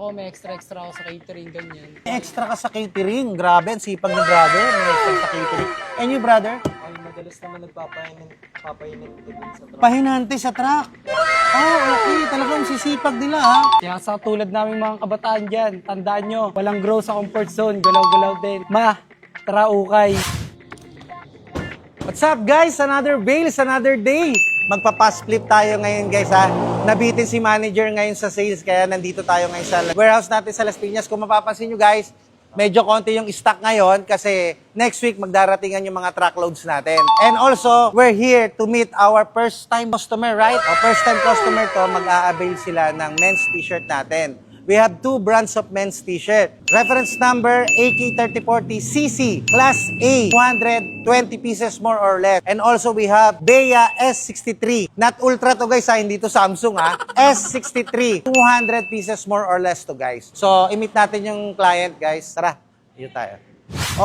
Ako, may extra ako sa catering, ganyan. Extra ka sa catering. Grabe, ang sipag ni brother. May extra sa catering. And you, brother? Ay, madalas naman papainin ko dun sa truck. Pahinante sa truck. Okay. Talagang sisipag nila, ha? Kaya sa tulad naming mga kabataan dyan, tandaan nyo, walang grow sa comfort zone, galaw-galaw din. Tara ukay. What's up, guys? Another Bales, another day. Magpa-pass flip tayo ngayon, guys, ha? Nabitin si manager ngayon sa sales, kaya nandito tayo ngayon sa warehouse natin sa Las Piñas. Kung mapapansin nyo, guys, medyo konti yung stock ngayon kasi next week magdaratingan yung mga truckloads natin. And also, we're here to meet our first-time customer, right? O first-time customer to, mag-a-avail sila ng men's t-shirt natin. We have two brands of men's t-shirt. Reference number AK3040CC, Class A, 220 pieces more or less. And also we have Bea S63. Not Ultra to, guys, ha? Hindi to Samsung, ha? S63, 200 pieces more or less to, guys. So, i-meet natin yung client, guys. Tara, dito tayo.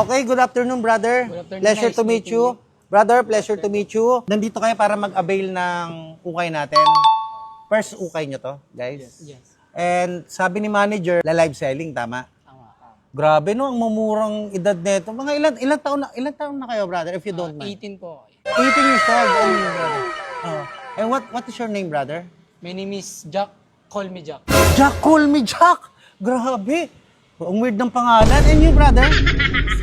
Okay, good afternoon, brother. Good afternoon, Pleasure nice to meet meeting you. Brother, pleasure to meet you. Nandito kayo para mag-avail ng ukay natin. First ukay nyo to, guys. Yes. And sabi ni manager, live selling, tama? Tama. Grabe, no, ang mamurang edad nito. Mga ilan taon na kayo, brother, if you don't mind? 18 po. 18 years old. Oh, brother. Oh. And what is your name, brother? My name is Jack. Call me Jack. Jack, call me Jack. Grabe. Ang weird ng pangalan. And you, brother?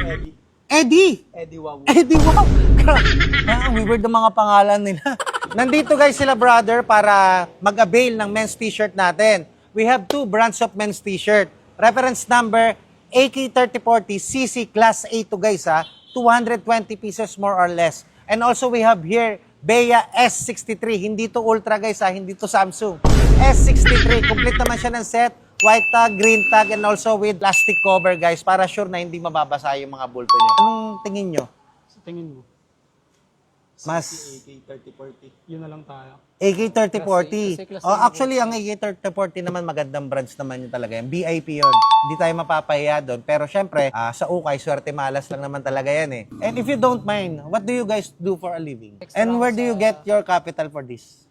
Eddie. Eddie. Eddie Wawu. Eddie, wow. Grabe. Ang weird ng mga pangalan nila. Nandito, guys, sila, brother, para mag-avail ng men's t-shirt natin. We have two brands of men's t-shirt. Reference number AK3040CC Class A to, guys, ha. 220 pieces more or less. And also we have here Bea S63. Hindi to Ultra, guys, ha. Hindi to Samsung. S63. Complete naman siya ng set. White tag, green tag, and also with plastic cover, guys, para sure na hindi mababasa yung mga bulto nyo. Anong tingin nyo? Sa tingin mo, Mas AK3040. yun na lang tayo. AK3040. Kasi class A Oh, actually, ang AK3040 naman, magandang brands naman yun talaga. Yung VIP yun. Hindi tayo mapapahiya doon. Pero syempre, sa ukay, swerte malas lang naman talaga yan eh. And if you don't mind, what do you guys do for a living? And where do you get your capital for this?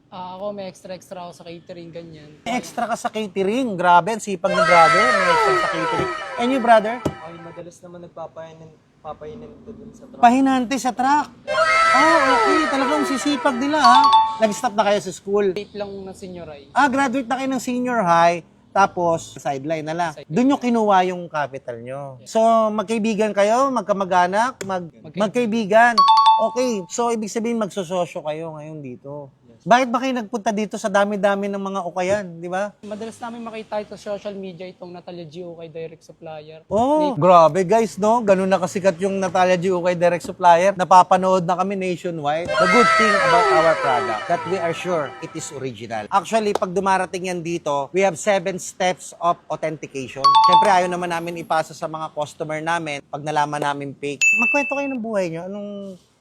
Ako, may extra ako sa catering, ganyan. May extra ka sa catering. Grabe, ang sipag ni brother. May extra sa catering. And you, brother? Ay, madalas naman papainin ko dun sa truck. Pahinante sa truck. Okay. Talagang sisipag nila, ha? Nag-stop na kayo sa school. Late lang na senior ay. Graduate na kayo ng senior high, tapos sideline na lang. Doon nyo kinuha yung capital nyo. So, magkaibigan kayo, magkamag-anak, magkaibigan. Okay, so ibig sabihin magsososyo kayo ngayon dito. Bakit ba kayo nagpunta dito sa dami-dami ng mga ukayan, di ba? Madalas namin makita ito sa social media, itong Natalia G. Ukay Direct Supplier. Oh, grabe guys, no? Ganun na kasikat yung Natalia G. Ukay Direct Supplier. Napapanood na kami nationwide. The good thing about our product, that we are sure it is original. Actually, pag dumarating yan dito, we have 7 steps of authentication. Siyempre, ayaw naman namin ipasa sa mga customer namin pag nalaman namin fake. Magkwento kayo ng buhay nyo.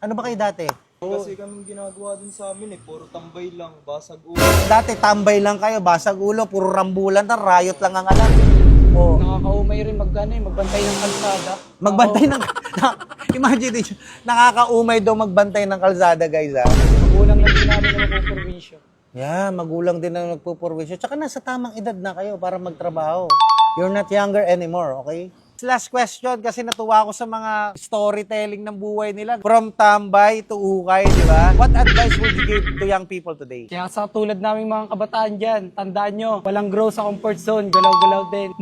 Ano ba kayo dati? Kasi kaming ginagawa din sa amin puro tambay lang, basag ulo. Dati tambay lang kayo, basag ulo, puro rambulan na, riot lang ang alam. Oh. Nakakaumay rin magbantay ng kalsada. Magbantay ng... Imagine nyo, nakakaumay daw magbantay ng kalsada, guys, ha? Magulang lang din namin na magpuperwisyo. Yeah, magulang din na nagpupurwisyo. Tsaka nasa tamang edad na kayo para magtrabaho. You're not younger anymore, okay? Last question, kasi natuwa ako sa mga storytelling ng buhay nila. From tambay to ukay, di ba? What advice would you give to young people today? Kaya sa tulad naming mga kabataan dyan, tandaan nyo, walang grow sa comfort zone, galaw-galaw din.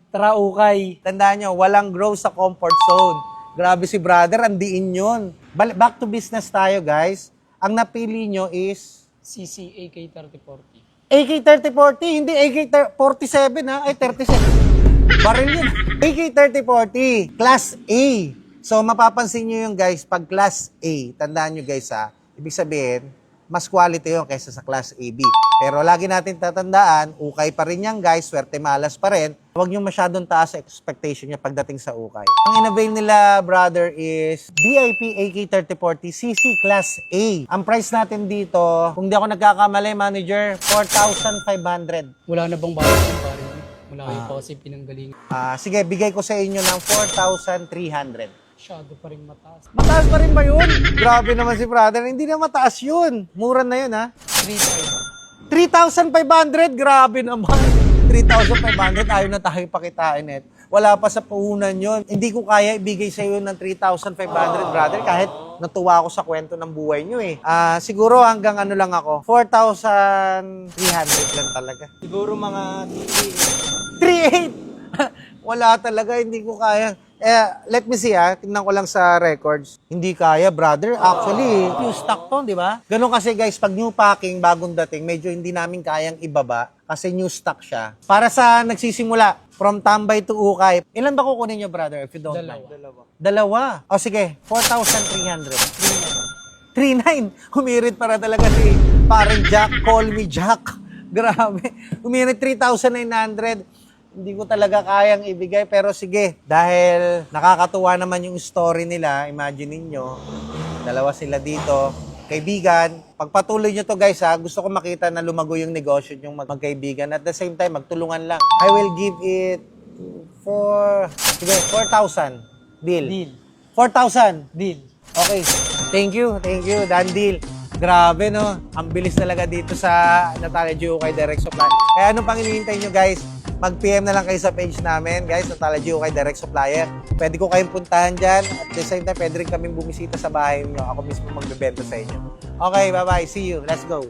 Tara ukay. Tandaan nyo, walang grow sa comfort zone. Grabe si brother, andiin yun. Back to business tayo, guys. Ang napili nyo is... CC AK3040. AK3040, hindi AK47, ha? Ay, 37. Baril yun. AK3040, Class A. So, mapapansin nyo yung guys, pag Class A, tandaan nyo guys, ha? Ibig sabihin, mas quality yun kaysa sa Class AB. Pero lagi natin tatandaan, ukay pa rin yan guys, swerte malas pa rin. Huwag nyo masyadong taas expectation nyo pagdating sa ukay. Ang in-avail nila, brother, is VIP AK3040CC Class A. Ang price natin dito, kung di ako nagkakamali, manager, 4,500. Wala na bang bawas yung pare? Wala kayo kasi pinanggaling. Sige, bigay ko sa inyo ng 4,300. Masyado pa rin mataas. Mataas pa rin ba yun? Grabe naman si brother. Hindi na mataas yun. Mura na yun, ha? 3,500. 3,500? Grabe naman. 3,500, ayaw na tayo pakitain eh. Wala pa sa puhunan yon. Hindi ko kaya ibigay sa iyo ng 3,500, brother, kahit natuwa ako sa kwento ng buhay nyo eh. Siguro hanggang ano lang ako, 4,300 lang talaga. Siguro mga 3,800! Wala talaga, hindi ko kaya. Let me see tingnan ko lang sa records. Hindi kaya, brother. Actually, new stock to, di ba? Ganun kasi guys, pag new packing, bagong dating, medyo hindi namin kayang ibaba kasi new stock siya. Para sa nagsisimula, from Tambay to Ukay, ilan ba kukunin nyo, brother, if you don't mind? Dalawa. O sige, 4,300. 3,900. Humirit para talaga si parang Jack, call me Jack. Grabe. Humirit 3,900. Hindi ko talaga kayang ibigay, pero sige, dahil nakakatuwa naman yung story nila, imagine ninyo, dalawa sila dito, kaibigan, pagpatuloy nyo to guys gusto ko makita na lumago yung negosyo yung magkaibigan, at the same time, magtulungan lang. I will give it sige, 4,000. Deal. 4,000. Deal. Okay. Thank you, done deal. Grabe no, ang bilis talaga dito sa Natalia G. Ukay Direct Supply. Kaya ano pang hinihintay nyo guys? Mag-PM na lang kayo sa page namin, guys, Natalia G. Ukay Direct Supplier. Pwede ko kayong puntahan dyan. At the same time, pwede rin kaming bumisita sa bahay niyo. Ako mismo magbebenta sa inyo. Okay, bye-bye. See you. Let's go.